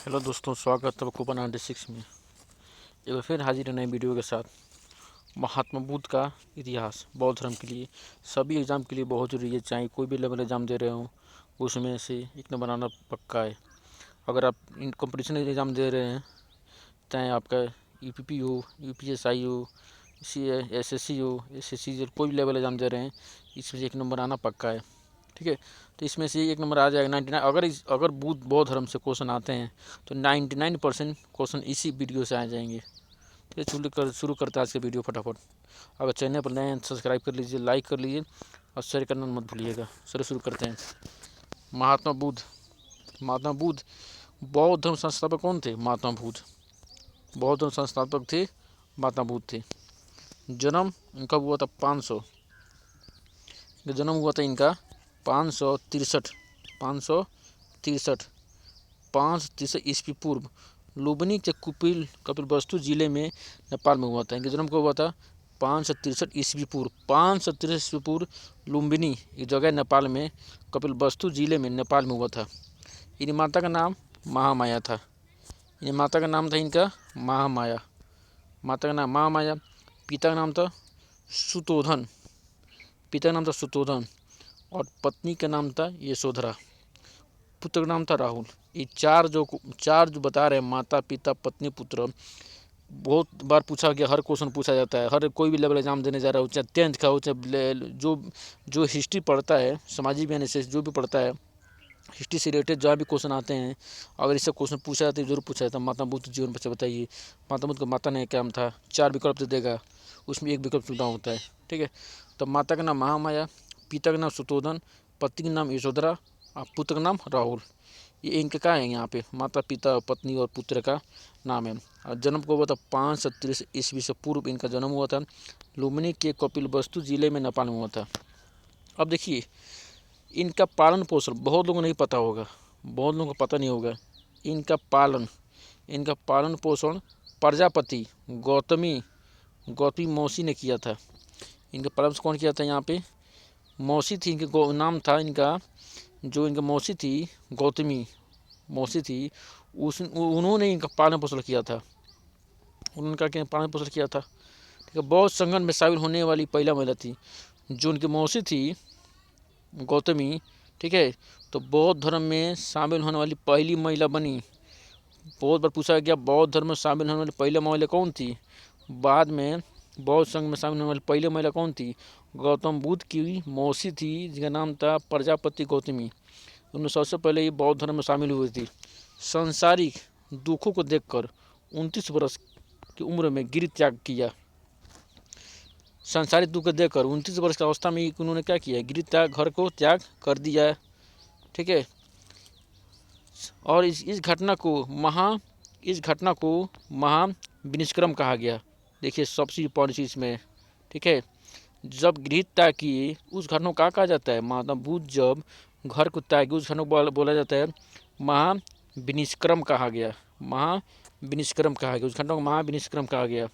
Hello दोस्तों, स्वागत है कूपन 96 में। एक बार फिर हाजिर है नई वीडियो के साथ। महात्मा बुद्ध का इतिहास बौद्ध धर्म के लिए सभी एग्ज़ाम के लिए बहुत ज़रूरी है। चाहे कोई भी लेवल एग्ज़ाम दे रहे हो उसमें से एक नंबर आना पक्का है। अगर आप इन कंपटीशन एग्ज़ाम दे रहे हैं, चाहे आपका यूपीपी हो, यूपीएसआई हो, एसएससी हो, एसएससी कोई भी लेवल एग्ज़ाम दे रहे हैं, इसमें से एक नंबर आना पक्का है। ठीक है, तो इसमें से एक नंबर आ जाएगा 99। अगर बौद्ध धर्म से क्वेश्चन आते हैं तो 99% क्वेश्चन इसी वीडियो से आ जाएंगे। तो शुरू करते हैं आज के वीडियो फटाफट। अगर चैनल पर नए हैं सब्सक्राइब कर लीजिए, लाइक कर लीजिए और शेयर करना मत भूलिएगा। शुरू करते हैं। महात्मा बुद्ध बौद्ध धर्म संस्थापक कौन थे? महात्मा बुद्ध बौद्ध धर्म संस्थापक थे, महात्मा बुद्ध थे। जन्म इनका हुआ था 500, जन्म हुआ था इनका 563 ईस्वी पूर्व लुम्बिनी के कपिलवस्तु जिले में नेपाल में हुआ था। इनका जन्म कब हुआ था? 563 ईस्वी पूर्व। 563 ईस्वी पूर्व लुम्बिनी एक जगह नेपाल में कपिलवस्तु जिले में नेपाल में हुआ था। इनकी माता का नाम महामाया था। माता का नाम था इनका महामाया। माता का नाम महामाया। पिता का नाम था सुतोधन और पत्नी का नाम था यशोधरा। पुत्र का नाम था राहुल। ये चार जो बता रहे हैं, माता पिता पत्नी पुत्र, बहुत बार पूछा गया। हर क्वेश्चन पूछा जाता है, हर कोई भी लेवल एग्जाम देने जा रहा हो, चाहे 10th का हो, चाहे जो हिस्ट्री पढ़ता है, सामाजिक ज्ञान से जो भी पढ़ता है, हिस्ट्री से रिलेटेड जहाँ भी क्वेश्चन आते हैं, अगर इससे क्वेश्चन पूछा जाता है जरूर पूछा जाता है। महात्मा बुद्ध जीवन पर बताइए, महात्मा बुद्ध का माता ने क्या नाम था? 4 विकल्प दे देगा, उसमें एक विकल्प चुनाव होता है। ठीक है, तो माता का नाम महामाया, पिता का नाम सुतोधन, पति का नाम यशोधरा और पुत्र का नाम राहुल। ये इनके क्या है? यहाँ पे माता पिता पत्नी और पुत्र का नाम है। और जन्म को हुआ था 533 ईस्वी से पूर्व इनका जन्म हुआ था। लुम्बिनी के कपिलवस्तु जिले में नेपाल में हुआ था। अब देखिए, इनका पालन पोषण बहुत लोगों को नहीं पता होगा, बहुत लोगों को पता नहीं होगा। इनका पालन पोषण प्रजापति गौतमी मौसी ने किया था। इनका पालन पोषण कौन किया था? यहाँ पे मौसी थी, इनके नाम था इनका, जो इनका मौसी थी, गौतमी मौसी थी, उन्होंने इनका पालन पोषण किया था। उनका पालन पोषण किया था। ठीक है, बौद्ध संगठन में शामिल होने वाली पहला महिला थी जो उनकी मौसी थी गौतमी। ठीक है, तो बौद्ध धर्म में शामिल होने वाली पहली महिला बनी। बहुत बार पूछा गया बौद्ध धर्म में शामिल होने वाली पहली महिला कौन थी? बाद में बौद्ध संघ में शामिल होने वाली पहली महिला कौन थी? गौतम बुद्ध की मौसी थी, जिसका नाम था प्रजापति गौतमी। उन्होंने सबसे पहले ये बौद्ध धर्म में शामिल हुई थी। सांसारिक दुखों को देखकर 29 वर्ष की उम्र में गिर त्याग किया। सांसारिक दुख को देखकर 29 वर्ष की अवस्था में उन्होंने क्या किया? गिर त्याग, घर को त्याग कर दिया। ठीक है, और इस घटना को महाविनिष्क्रम कहा गया। देखिए सबसे पॉइंट इसमें। ठीक है, जब गृह त्याग किए उस घटना को क्या कहा जाता है? महात्मा बुद्ध जब घर को त्यागी उस घटना को बोला जाता है महाविनिष्क्रम कहा गया। महाविनिष्क्रम कहा गया, उस घटना को महाविनिष्क्रम कहा गया।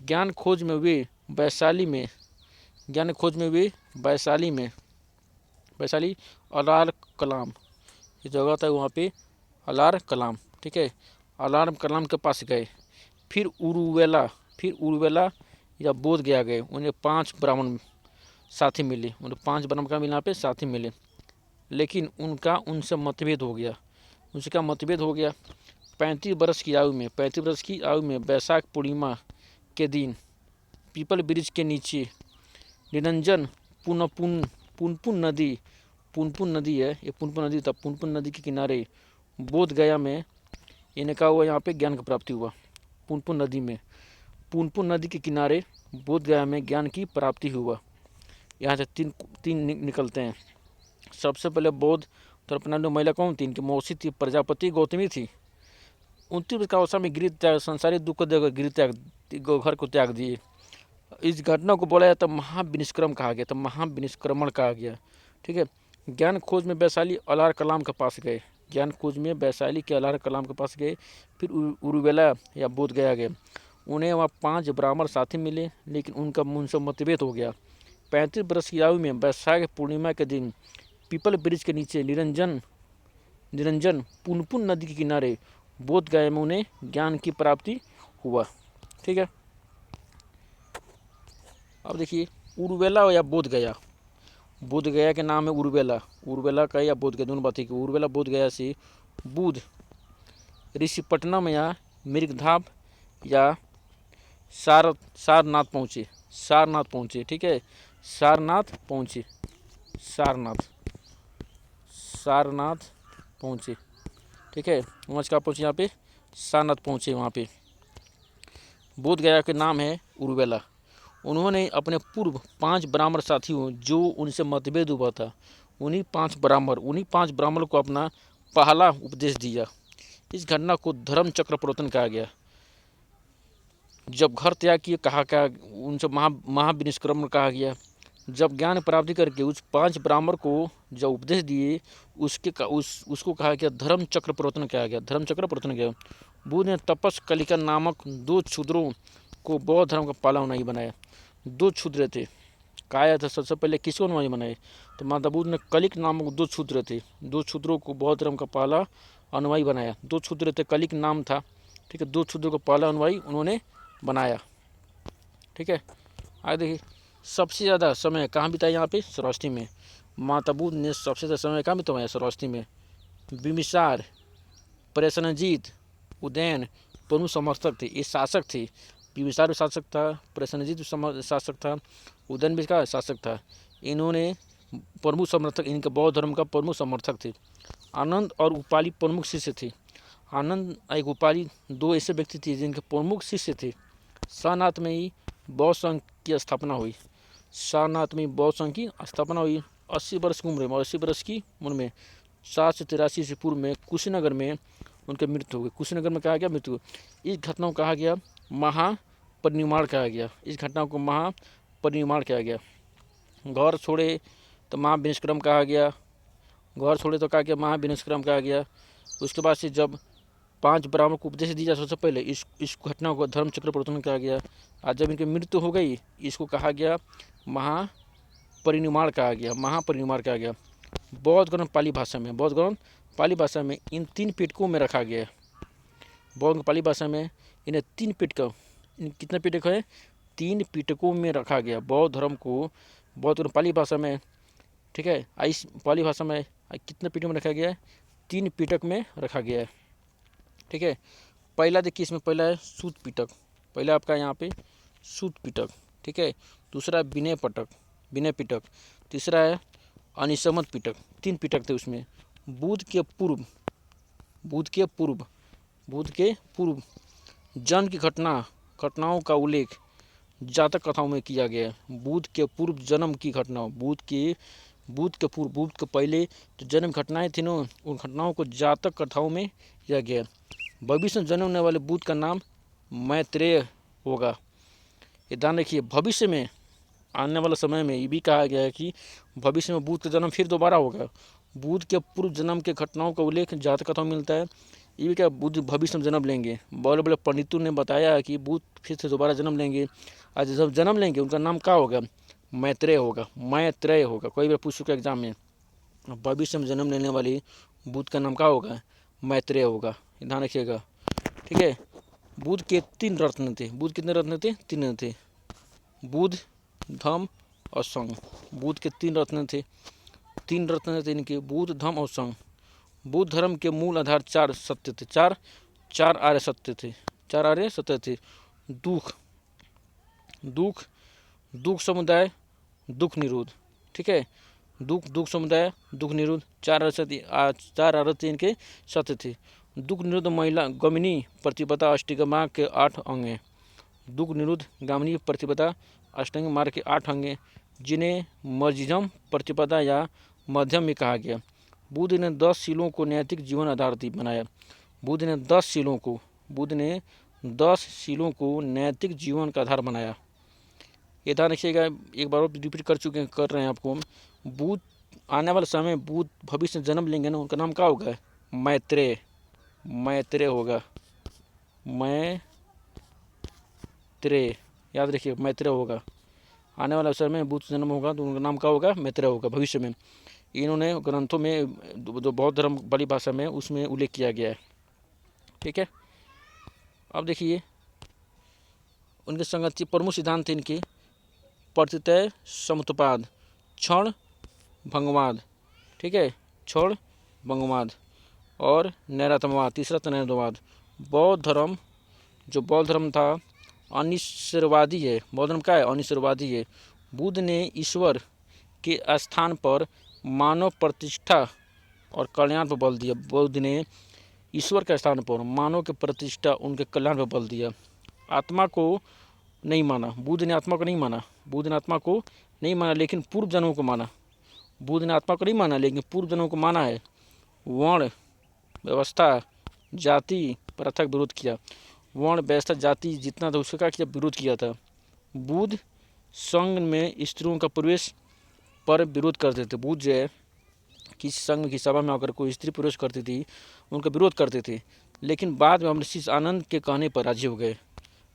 ज्ञान खोज में वे वैशाली अलार कलाम, ये जगह था वहाँ पे अलार कलाम। ठीक है, अलार कलाम के पास गए। फिर उरुवेला या बोध गया गए। उन्हें 5 ब्राह्मण साथी मिले। उन्हें 5 ब्राह्मण का मिला पे साथी मिले, लेकिन उनसे मतभेद हो गया। उनसे क्या मतभेद हो गया? 35 वर्ष की आयु में वैशाख पूर्णिमा के दिन पीपल वृक्ष के नीचे निरंजन पुनपुन नदी है, ये पुनपुन नदी था। पुनपुन नदी के किनारे बोध गया में इन्हें क्या हुआ? यहाँ पे ज्ञान की प्राप्ति हुआ। पुनपुन नदी के किनारे बोध गया में ज्ञान की प्राप्ति हुआ। यहाँ से तीन निकलते हैं। सबसे पहले बौद्ध धर्म अपनाने महिला कौन थी? इनकी मौसी थी, प्रजापति गौतमी थी। 29 का अवस्था में गृह त्याग, संसारिक दुख को देकर गृह त्याग, घर को त्याग दिए। इस घटना को बोला जाता महाविनिष्क्रम कहा गया, तो महाविनिष्क्रमण कहा गया। ठीक है, ज्ञान खोज में वैशाली अलार कलाम के पास गए। फिर उरुवेला या बोध गया गए। उन्हें वहाँ 5 ब्राह्मण साथी मिले, लेकिन उनसे मतभेद हो गया। 35 वर्ष की आयु में वैशाख पूर्णिमा के दिन पीपल वृक्ष के नीचे निरंजन पुनपुन नदी के किनारे बोध गया में उन्हें ज्ञान की प्राप्ति हुआ। ठीक है, अब देखिए उर्वेला या बोध गया। बोध गया के नाम है उर्वेला, उर्वेला का या बोध गया दोनों बात है कि उर्वेला बोध गया से बुध ऋषिपट्टनम या मृगधाम या सारनाथ पहुँचे, सारनाथ पहुँचे। ठीक है, सारनाथ पहुँचे, सारनाथ पहुँचे। ठीक है, वहाँ कहाँ पहुँचे, यहाँ पे सारनाथ पहुँचे। वहाँ पे बोध गया के नाम है उर्वेला। उन्होंने अपने पूर्व 5 ब्राह्मण साथियों जो उनसे मतभेद हुआ था, उन्हीं 5 ब्राह्मणों को अपना पहला उपदेश दिया। इस घटना को धर्म चक्र प्रवर्तन कहा गया। जब घर त्याग किए कहा क्या, उनसे महाविनिष्क्रमण कहा गया। जब ज्ञान प्राप्ति करके उस 5 ब्राह्मण को जब उपदेश दिए उसको कहा गया धर्म चक्र प्रवर्तन कहा गया, धर्म चक्र प्रवर्तन किया। बुद्ध ने तपस कलिका नामक 2 क्षुद्रों को बौद्ध धर्म का पाला अनुयायी बनाया। 2 क्षुद्र थे, काया था सबसे पहले किसको अनुयायी बनाए, तो माता बुद्ध ने कलिक नामक 2 क्षुद्र थे, 2 क्षुद्रों को बौद्ध धर्म का पाला अनुयायी बनाया। 2 क्षुद्र थे, कलिक नाम था। ठीक है, 2 क्षुद्रों को पाला अनुयायी उन्होंने बनाया। ठीक है, आगे देखिए सबसे ज़्यादा समय कहाँ बिताया, यहाँ पे श्रावस्ती में। माता बुद्ध ने सबसे ज़्यादा समय कहाँ बिताया, श्रावस्ती में। बिम्बिसार, प्रसेनजीत, उदयन प्रमुख समर्थक थे, ये शासक थे। बिम्बिसार भी शासक था, प्रसेनजीत भी शासक था, उदयन भी का शासक था। इन्होंने प्रमुख समर्थक, इनके बौद्ध धर्म का प्रमुख समर्थक थे। आनंद और उपाली प्रमुख शिष्य थे। आनंद एक उपाली 2 ऐसे व्यक्ति थे जिनके प्रमुख शिष्य थे। सारनाथ में ही बौद्ध संघ की स्थापना हुई। सारनाथ में बौद्ध संघ की स्थापना हुई 80 वर्ष की उम्र में, 80 वर्ष की उम्र में 783 ईस्वी पूर्व में कुशीनगर में उनकी मृत्यु हो गई। कुशीनगर में कहा गया मृत्यु। इस घटना को कहा गया महापरिनिर्वाण कहा गया, इस घटना को महापरिनिर्वाण कहा गया। घर छोड़े तो महाविनिष्क्रम कहा गया, घर छोड़े तो कहा गया महाविनिष्क्रम कहा गया। उसके बाद से जब 5 ब्राह्मण को उपदेश दिया सबसे पहले इस घटना को धर्म चक्र प्रवर्तन कहा गया। आज जब इनकी मृत्यु हो गई इसको कहा गया महापरिनिर्वाण कहा गया, महापरिनिर्वाण कहा गया। बौद्ध ग्रंथ पाली भाषा में, बौद्ध ग्रंथ पाली भाषा में इन 3 पिटकों में रखा गया है। बौद्ध पाली भाषा में इन्हें 3 पिटक, कितने पिटक है, 3 पिटकों में रखा गया बौद्ध धर्म को। बौद्ध ग्रंथ पाली भाषा में, ठीक है, इस पाली भाषा में कितने पिटक में रखा गया है, 3 पिटक में रखा गया है। ठीक है, पहला देखिए इसमें पहला है सूत पिटक, पहला आपका यहाँ पे सूत पिटक। ठीक है, दूसरा विनय पिटक, तीसरा है अनिसमत पिटक। 3 पिटक थे उसमें। बुद्ध के पूर्व जन्म की घटनाओं का उल्लेख जातक कथाओं में किया गया है। बुद्ध के पूर्व जन्म की घटना, बुद्ध के पहले जो जन्म घटनाएं थी ना, उन घटनाओं को जातक कथाओं में किया गया। भविष्य में जन्मने वाले बुद्ध का नाम मैत्रेय होगा। ये ध्यान रखिए, भविष्य में आने वाले समय में ये भी कहा गया है कि भविष्य में बुद्ध का जन्म फिर दोबारा होगा। बुद्ध के पूर्व जन्म के घटनाओं का उल्लेख जातक कथाओं में मिलता है। ये भी क्या, बुद्ध भविष्य में जन्म लेंगे। बड़े बड़े पंडितों ने बताया है कि बुद्ध फिर से दोबारा जन्म लेंगे। आज जब जन्म लेंगे उनका नाम क्या होगा, मैत्रेय होगा। कोई भी पूछ चुका एग्जाम में, भविष्य में जन्म लेने वाले बुद्ध का नाम क्या होगा, मैत्रेय होगा। ध्यान रखिएगा। ठीक है, बुद्ध के 3 रत्न थे। बुद्ध कितने रत्न थे, 3 थे। बुद्ध, धम्म और संघ। बुद्ध के 3 रत्न थे, 3 रत्न थे इनके, बुद्ध, धम्म और संघ। बुद्ध धर्म के मूल आधार 4 सत्य थे, 4 आर्य सत्य थे, 4 आर्य सत्य थे। दुख समुदाय, दुख निरोध। ठीक है, दुख समुदाय, दुख निरोध, 4 आर्य थे इनके सत्य थे। दुख निरोध महिला गमनी प्रतिपदा अष्टमा के 8 अंग हैं। दुख निरोध गामिनी प्रतिपदा अष्टांग मार्ग के 8 अंग हैं, जिन्हें मध्यम प्रतिपदा या मध्यम में कहा गया। बुद्ध ने 10 शीलों को नैतिक जीवन आधार बनाया। बुद्ध ने 10 शीलों को नैतिक जीवन का आधार बनाया। ये ध्यान रखिएगा, एक बार और रिपीट कर रहे हैं आपको। बुद्ध आने वाले समय में बुद्ध भविष्य में जन्म लेंगे ना, उनका नाम क्या होगा, मैत्रेय होगा। मैत्रेय, याद रखिए, मैत्रेय होगा। आने वाले अवसर में बुद्ध जन्म होगा तो उनका नाम क्या होगा, मैत्रेय होगा भविष्य में। इन्होंने ग्रंथों में जो बौद्ध धर्म वाली भाषा में उसमें उल्लेख किया गया है। ठीक है। अब देखिए उनके संगति प्रमुख सिद्धांत थे इनके प्रतितय समुत्पाद, क्षण भंगवाद, ठीक है, क्षण भंगवाद और नैरातमवाद, तीसरा था नैरातमवाद। बौद्ध धर्म, जो बौद्ध धर्म था अनिश्वरवादी है। बौद्ध धर्म क्या है? अनिश्वरवादी है। बुद्ध ने ईश्वर के स्थान पर मानव प्रतिष्ठा और कल्याण पर बल दिया। बुद्ध ने ईश्वर के स्थान पर मानव के प्रतिष्ठा, उनके कल्याण पर बल दिया। आत्मा को नहीं माना, बुद्ध ने आत्मा को नहीं माना। बुद्ध ने आत्मा को नहीं माना लेकिन पूर्व जन्मों को माना। बुद्ध ने आत्मा को नहीं माना लेकिन पूर्व जन्मों को माना है। वर्ण व्यवस्था जाति प्रथा का विरोध किया। वर्ण व्यवस्था जाति जितना था उसका क्या विरोध किया था। बुद्ध संघ में स्त्रियों का प्रवेश पर विरोध करते थे। बुद्ध जो है किसी संघ की सभा में आकर कोई स्त्री प्रवेश करती थी उनका विरोध करते थे, लेकिन बाद में अपने शिष्य आनंद के कहने पर राजी हो गए।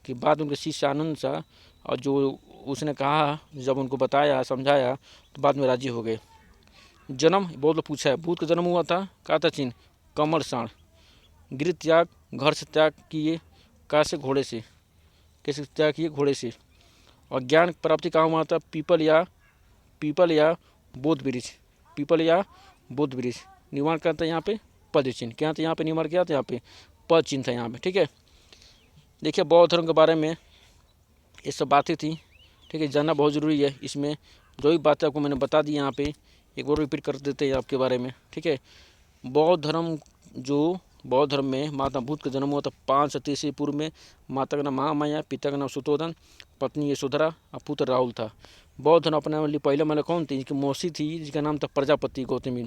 कि बाद में उनके शिष्य आनंद सा और जो उसने कहा जब उनको बताया समझाया तो बाद में राजी हो गए। जन्म बहुत लोग पूछा है, बुद्ध का जन्म हुआ था कहा था चिन्ह कमल साण। गृह त्याग, घर से त्याग किए, कहाँ से? घोड़े से। कैसे त्याग किए? घोड़े से। और ज्ञान प्राप्ति कहाँ हुआ था? पीपल या बोध वृक्ष। पीपल या बोध वृक्ष। निर्माण क्या था यहाँ पे? पद चिन्ह। क्या था यहाँ पे? निर्माण किया था यहाँ पे पद चिन्ह था यहाँ पे, ठीक है। देखिए बौद्ध धर्म के बारे में ये सब बातें थी, ठीक है, जानना बहुत ज़रूरी है। इसमें जो भी बातें आपको मैंने बता दी यहाँ पे एक बार रिपीट कर देते हैं आपके बारे में, ठीक है। बौद्ध धर्म में माता बुद्ध का जन्म हुआ था 500 ईस्वी पूर्व में। माता का नाम महामाया, पिता का नाम सुतोधन, पत्नी यशोधरा और पुत्र राहुल था। बौद्ध धर्म अपनाने वाली पहले महिला कौन थी? इनकी मौसी थी जिसका नाम था प्रजापति गौतमी।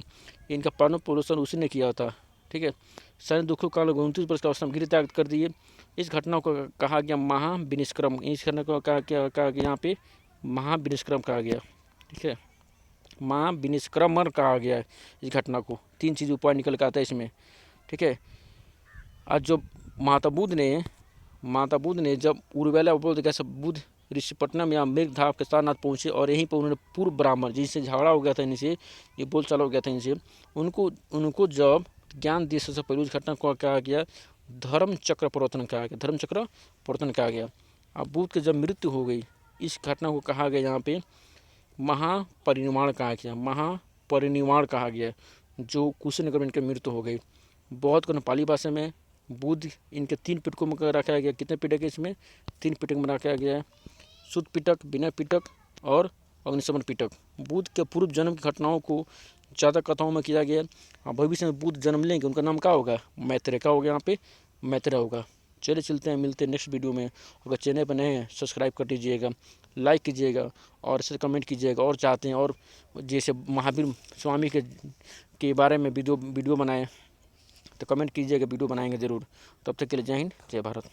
इनका प्राण पोषण उसी ने किया था, ठीक है। सैन्य दुखों काल 29 वर्ष का अवस्था में गृह त्याग कर दिए। इस घटना को कहा गया महाविनिष्क्रम। इस घटना को कहा गया यहाँ पे महाविनिष्क्रम कहा गया, ठीक है। महाविनिष्क्रमण कहा गया है इस घटना को। 3 चीज़ उपाय निकल के आता है इसमें, ठीक है। आज जो माता बुद्ध ने जब उर्वला बोल कैसे बुद्ध ऋषिपट्टनम या मेघधाव के सारनाथ पहुँचे और यहीं पर उन्होंने पूर्व ब्राह्मण जिनसे झगड़ा हो गया था इनसे, ये बोलचाल हो गया था इनसे, उनको जब ज्ञान दिए सबसे पहले उस घटना को कहा गया धर्म चक्र परिवर्तन कहा गया। धर्म चक्र परिवर्तन कहा गया। अब बुद्ध की जब मृत्यु हो गई इस घटना को कहा गया यहाँ पे महापरिनिर्वाण कहा गया। महापरिनिर्वाण कहा गया जो कुशीनगर में इनकी मृत्यु हो गई। बौद्ध को नेपाली भाषा में बुद्ध इनके 3 पिटकों में रखा गया। कितने पिटक है इसमें? 3 पिटक में रखा गया है। शुद्ध पिटक, विनय पिटक और अग्निशमन पिटक। बुद्ध के पूर्व जन्म की घटनाओं को ज़्यादा कथाओं में किया गया। और भविष्य में बुद्ध जन्म लेंगे उनका नाम क्या होगा? मैत्रेय का होगा, यहाँ पे मैत्रेय होगा। चलिए चलते हैं, मिलते हैं नेक्स्ट वीडियो में। अगर चैनल पर नए हैं सब्सक्राइब कर दीजिएगा, लाइक कीजिएगा और इसे कमेंट कीजिएगा। और चाहते हैं और जैसे महावीर स्वामी के बारे में वीडियो बनाएं तो कमेंट कीजिएगा, वीडियो बनाएंगे ज़रूर। तब तक के लिए जय हिंद, जय भारत।